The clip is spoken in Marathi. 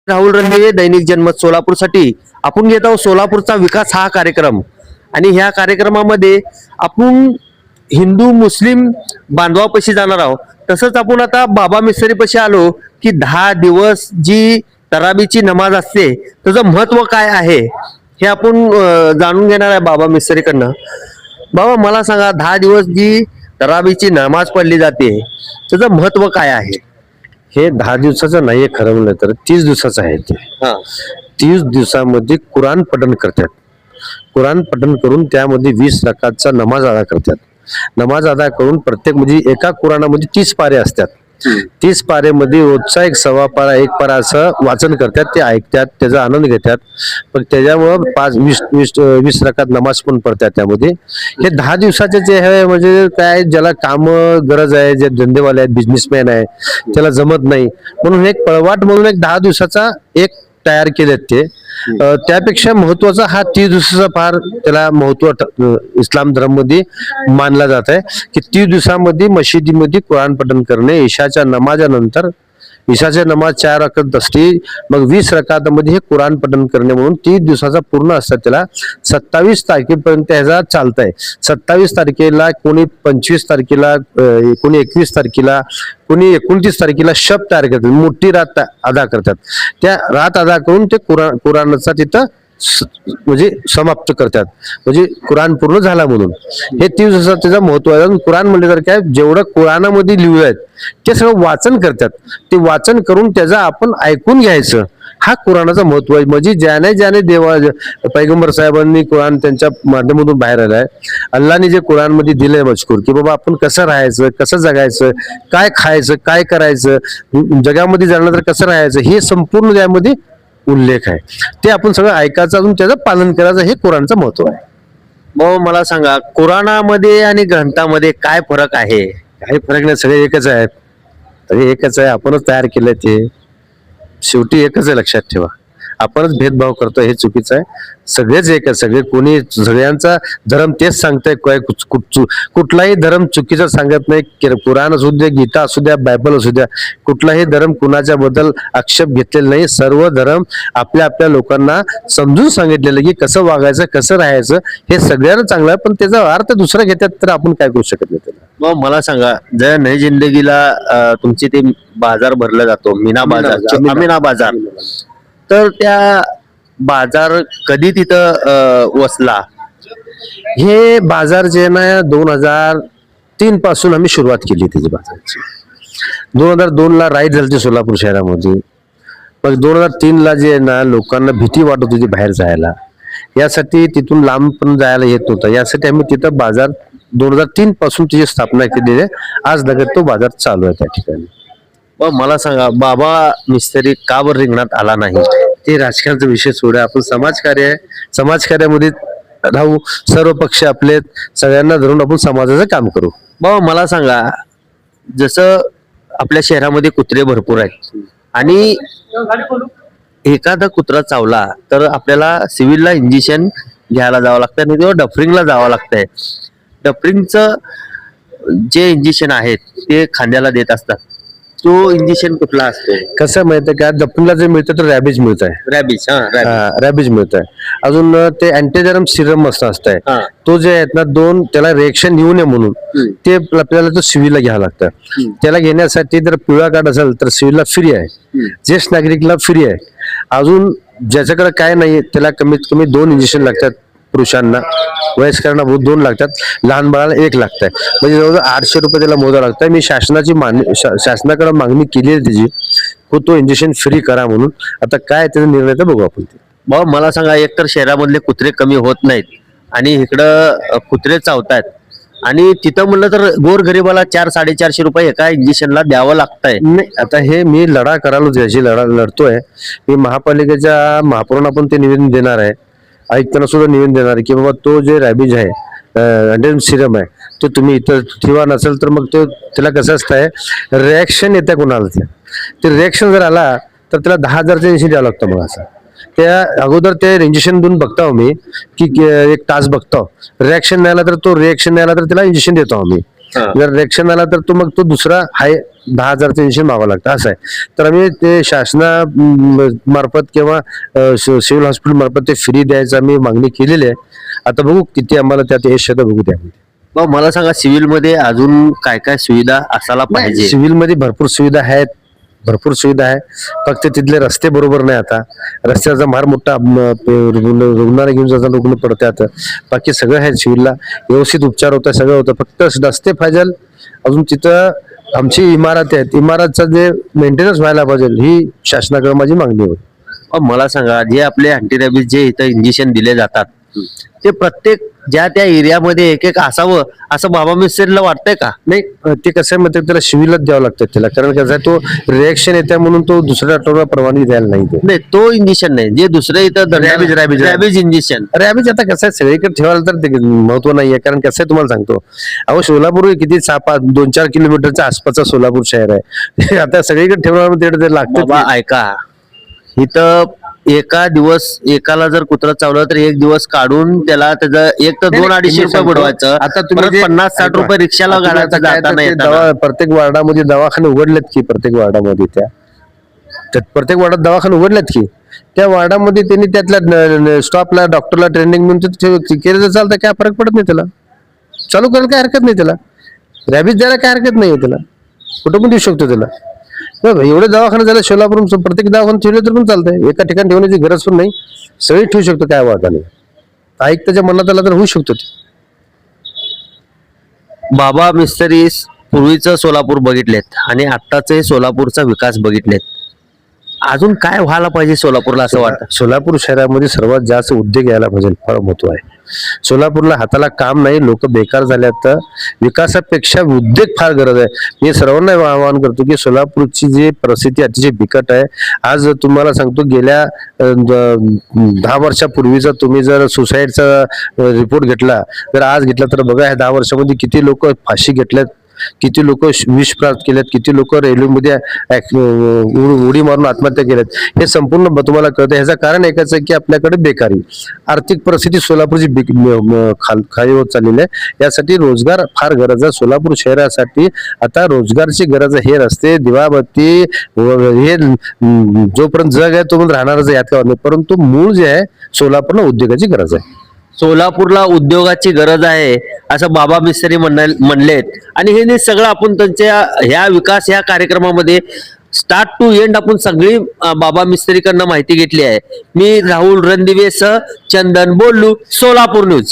राहुल रणदिवे, दैनिक जनमत सोलापूरसाठी आपण घेत आहोत सोलापूरचा विकास हा कार्यक्रम. आणि ह्या कार्यक्रमामध्ये आपण हिंदू मुस्लिम बांधवापाशी जाणार आहोत. तसंच आपण आता बाबा मिसरीपाशी आलो की 10 दिवस जी तराबीची नमाज असते त्याचं महत्व काय आहे हे आपण जाणून घेणार आहे बाबा मिसरीकडनं. बाबा मला सांगा, 10 दिवस जी तराबीची नमाज पडली जाते त्याचं महत्व काय आहे? हे 10 दिवसाचं नाहीये, खरं म्हणलं तर 30 दिवसाचं आहे ते. हा 30 दिवसामध्ये कुराण पठण करतात. कुराण पठण करून त्यामध्ये 20 रकातचा नमाज अदा करतात. नमाज अदा करून प्रत्येक म्हणजे एका कुराणामध्ये 30 पारे असतात. 30 पारेमध्ये रोजचा एक सव्वा पारा, एक पारा असं वाचन करतात. ते ऐकतात, त्याचा आनंद घेतात. पण त्याच्यामुळं 20 रकात नमाज पण पडतात. त्यामध्ये हे 10 दिवसाचे जे आहे म्हणजे काय, ज्याला काम गरज आहे, जे धंदेवाले आहेत, बिझनेसमॅन आहे, त्याला जमत नाही म्हणून एक पळवाट म्हणून एक 10 दिवसाचा एक तयार केलेत ते. त्यापेक्षा महत्वाचा हा 30 दिवसाचा फार त्याला महत्व इस्लाम धर्म मध्ये मानला जात आहे की 30 दिवसामध्ये मशिदीमध्ये कुराण पठण करणे. ईशाच्या नमाजानंतर, ईशाच्या नमाज 4 रकात असते, मग 20 रकातामध्ये हे कुराण पठण करणे म्हणून 30 दिवसाचा पूर्ण असतात. त्याला 27 तारखेपर्यंत ह्याचा चालत आहे. 27 तारखेला, कोणी 25 तारखेला, कोणी 21 तारखेला, कोणी 29 तारखेला शब तयार करतात, मोठी रात अदा करतात. त्या रात अदा करून ते कुराणाचा तिथं म्हणजे समाप्त करतात, म्हणजे कुराण पूर्ण झाला म्हणून. हे 30 दिवसाचं त्याचं महत्व आहे. कुराण म्हणले तर काय, जेवढं कुराणामध्ये लिहिलं आहे ते सगळं वाचन करतात. ते वाचन करून त्याचा आपण ऐकून घ्यायचं, हा कुराणाचा महत्व आहे. म्हणजे ज्याने देवा पैगंबर साहेबांनी कुराण त्यांच्या माध्यमातून बाहेर आलाय, अल्लाने जे कुराण मध्ये दिलंय मजकूर की बाबा आपण कसं राहायचं, कसं जगायचं, काय खायचं, काय करायचं, जगामध्ये जाणं तर कसं राहायचं, हे संपूर्ण त्यामध्ये उल्लेख आहे. ते आपण सगळं ऐकायचं, अजून त्याचं पालन करायचं, हे कुराणचं महत्व आहे. भाऊ मला सांगा, कुराणामध्ये आणि ग्रंथामध्ये काय फरक आहे? काही फरक नाही, सगळे एकच आहे. सगळे एकच आहे, आपणच तयार केलंय ते. शेवटी एकच आहे, लक्षात ठेवा. आपणच भेदभाव करतो, हे चुकीचं आहे. सगळेच एक आहे, सगळे कोणी, सगळ्यांचा धर्म तेच सांगताय. कुठलाही धर्म चुकीचा सांगत नाही. कुराण असू द्या, गीता असू द्या, बायबल असू द्या, कुठलाही धर्म कुणाच्या बद्दल आक्षेप घेतलेला नाही. सर्व धर्म आपल्या आपल्या लोकांना समजून सांगितलेलं की कसं वागायचं, कसं राहायचं, हे सगळ्यांना चांगलं आहे. पण त्याचा अर्थ दुसरा घेतात तर आपण काय करू शकत नाही त्याला. मग मला सांगा, जर नई जिंदगीला तुमची ते बाजार भरला जातो, मीना बाजार, अमीना बाजार, तर त्या बाजार कधी तिथं वसला? हे बाजार जे ना 2003 पासून आम्ही सुरुवात केली त्याची बाजाराची. 2002 ला राईड झाली सोलापूर शहरामध्ये. मग 2003 ला जे आहे ना, लोकांना भीती वाटत होती बाहेर जायला, यासाठी तिथून लांब पण जायला येत नव्हतं. यासाठी आम्ही तिथं बाजार 2003 पासून तिची स्थापना केलेली आहे. आज लगत तो बाजार चालू आहे त्या ठिकाणी. मग मला सांगा, बाबा मिस्त्री का बरं रिंगणात आला नाही? ते राजकारणाचा विषय सोडा, आपण समाजकार्य आहे, समाजकार्यामध्ये राहू, सर्व पक्ष आपले, सगळ्यांना धरून आपण समाजाचं काम करू. बाबा मला सांगा, जसं आपल्या शहरामध्ये कुत्रे भरपूर आहेत आणि एखादा कुत्रा चावला तर आपल्याला सिव्हिलला इंजेक्शन घ्यायला जावं लागतं आणि किंवा डफरिंगला जावं लागतंय. डफरिंगचं जे इंजेक्शन आहेत ते खांद्याला देत असतात. तो इंजेक्शन कुठला असतो? कसं माहितीये का, दफनला जे मिळतं तर रॅबिज मिळत आहे. रॅबिज. रॅबिज मिळत आहे. अजून ते अँटीजरम सिरम असतंय, तो जे आहेत ना, त्याला रिएक्शन येऊ नये म्हणून ते आपल्याला तो सिव्हिलला घ्यावं लागतं. त्याला घेण्यासाठी जर पिवळा कार्ड असेल तर सिव्हिलला फ्री आहे, ज्येष्ठ नागरिकला फ्री आहे. अजून ज्याच्याकडे काय नाही त्याला कमीत कमी 2 इंजेक्शन लागतात. पुरुषांना, वयस्करांना 2 लागतात, लहान बाळाला 1 लागतंय. म्हणजे जवळजवळ 800 रुपये त्याला मोजावं लागतंय. मी शासनाकडे मागणी केली आहे त्याची, तो इंजेक्शन फ्री करा म्हणून. आता काय त्याचा निर्णय तर बघू आपण. भाऊ मला सांगा, एकतर शहरामधले कुत्रे कमी होत नाहीत आणि इकडं कुत्रे चावतायत आणि तिथं म्हणलं तर गोरगरिबाला 400-450 रुपये एका इंजेक्शनला द्यावं लागतंय. नाही, आता हे मी लढा करायला ज्याची लढतोय, मी महापालिकेच्या महापौरांना पण ते निवेदन देणार आहे, आयुक्तांना सुद्धा निवेदन देणार आहे की बाबा तो जे रॅबिज आहे, अँटीजरम सिरम आहे, तो तुम्ही इथं ठेवा. नसेल तर मग त्याला कसं असतंय, रिॲक्शन येतं कोणाला, ते रिॲक्शन जर आला तर त्याला 10,000चं इंजेक्शन द्यावं लागतं. मग असं त्या अगोदर ते इंजेक्शन देऊन बघतो मी की 1 तास बघतो, रिॲक्शन नाही आला तर त्याला इंजेक्शन देतो आम्ही. जर रिएक्शन आला तर तो मग तो दुसरा हाय 10,000चं इंजेक्शन मागावं लागतं असं आहे. तर आम्ही ते शासना मार्फत किंवा सिव्हिल हॉस्पिटल मार्फत ते फ्री द्यायचं आम्ही मागणी केलेली आहे. आता बघू किती आम्हाला त्यात यश येतं बघू त्यामध्ये. भाऊ मला सांगा सिव्हिल मध्ये अजून काय काय सुविधा असायला पाहिजे? सिव्हिल मध्ये भरपूर सुविधा आहेत, भरपूर सुविधा आहे. फक्त तिथले रस्ते बरोबर नाही. आता रस्त्याचा फार मोठा रुग्णालय घेऊन जाताना रुग्ण पडतात. बाकी सगळं आहे सिव्हिलला, व्यवस्थित उपचार होतात, सगळं होतं. फक्त रस्ते पाहिजे. अजून तिथं आमची इमारत आहेत, इमारतचा जे मेंटेनन्स व्हायला पाहिजे ही शासनाकडे माझी मागणी होती. मला सांगा जे आपले अँटीरेबिस जे इथं इंजेक्शन दिले जातात ते प्रत्येक ज्या त्या एरियामध्ये एक एक असावं असं बाबा मिस्त्रीला वाटतंय का? नाही ते कसं आहे माहिती आहे, त्याला सिव्हिलच द्यावं लागतं त्याला. कारण कसं आहे तो रिएक्शन येते म्हणून तो दुसऱ्या डॉक्टरला परवानगी द्यायला नाही. ते नाही तो इंजेक्शन नाही, जे दुसरे इथं रॅबिज इंजेक्शन. अरे आम्ही आता कसं आहे सगळीकडे ठेवायला तर ते महत्व नाहीये. कारण कसं आहे तुम्हाला सांगतो, अहो सोलापूर किती 2-4 किलोमीटरच्या आसपासचा सोलापूर शहर आहे. आता सगळीकडे ठेवणार ते लागतं. बाबा ऐका, इथं एका दिवस एकाला जर कुत्रा चावलं तर एक दिवस काढून त्याला त्याचं एक तर 200-250 रुपये बुडवायचं. आता तुम्ही परत 50-60 रुपये रिक्षाला घालायचं जाताना येताना. प्रत्येक वार्डामध्ये दवाखाने उघडलेत की, प्रत्येक वार्डामध्ये त्यात प्रत्येक वार्डात दवाखाने उघडलेत की, त्या वार्डामध्ये त्यांनी त्यातल्या स्टॉपला डॉक्टरला ट्रेनिंग म्हणून केलं तर चालतं, काय फरक पडत नाही त्याला. चालू करायला काय हरकत नाही त्याला. रॅबिज द्यायला काय हरकत नाही त्याला, कुठं पण देऊ शकतो त्याला. एवढे दवाखाने झाले सोलापूर, प्रत्येक दवाखाना ठेवले तर पण चालतंय. एका ठिकाणी ठेवण्याची गरज पण नाही, सगळी ठेवू शकतो. काय वाटा नाही, ऐक त्याच्या मनात आला तर होऊ शकतो ते. बाबा मिस्त्री पूर्वीचं सोलापूर बघितलेत आणि आत्ताचे सोलापूरचा विकास बघितलेत. अजून काय व्हायला पाहिजे सोलापूरला असं वाटतं? सोलापूर शहरामध्ये सर्वात जास्त उद्योग यायला पाहिजे, फार महत्व आहे. सोलापूरला हाताला काम नाही, लोक बेकार झाले. तर विकासापेक्षा उद्योग फार गरज आहे. मी सर्वांना आवाहन करतो की सोलापूरची जी परिस्थिती अतिशय बिकट आहे. आज तुम्हाला सांगतो, गेल्या 10 वर्षापूर्वीचा तुम्ही जर सुसाईडचा रिपोर्ट घेतला, जर आज घेतला तर बघा ह्या 10 वर्षामध्ये किती लोक फाशी घेतल्यात, किती लोक विष प्राप्त केलेत, किती लोक रेल्वेमध्ये उडी मारून आत्महत्या केल्यात. हे संपूर्ण तुम्हाला कळतं. ह्याचं कारण एकच आहे की आपल्याकडे बेकारी, आर्थिक परिस्थिती सोलापूरची खाली होत चाललेली आहे. यासाठी रोजगार फार गरज आहे. सोलापूर शहरासाठी आता रोजगारची गरज आहे. हे रस्ते, दिवाबत्ती हे जोपर्यंत जग आहे तोपर्यंत राहणारच आहे, यात काय नाही. परंतु मूळ जे आहे सोलापूरला उद्योगाची गरज आहे. सोलापूरला उद्योगाची गरज आहे असं बाबा मिस्त्री म्हणलेत. आणि हे सगळं आपण त्यांच्या ह्या विकास ह्या कार्यक्रमामध्ये स्टार्ट टू एंड आपण सगळी बाबा मिस्त्रीकडनं माहिती घेतली आहे. मी राहुल रणदिवे सह चंदन बोलू, सोलापूर न्यूज.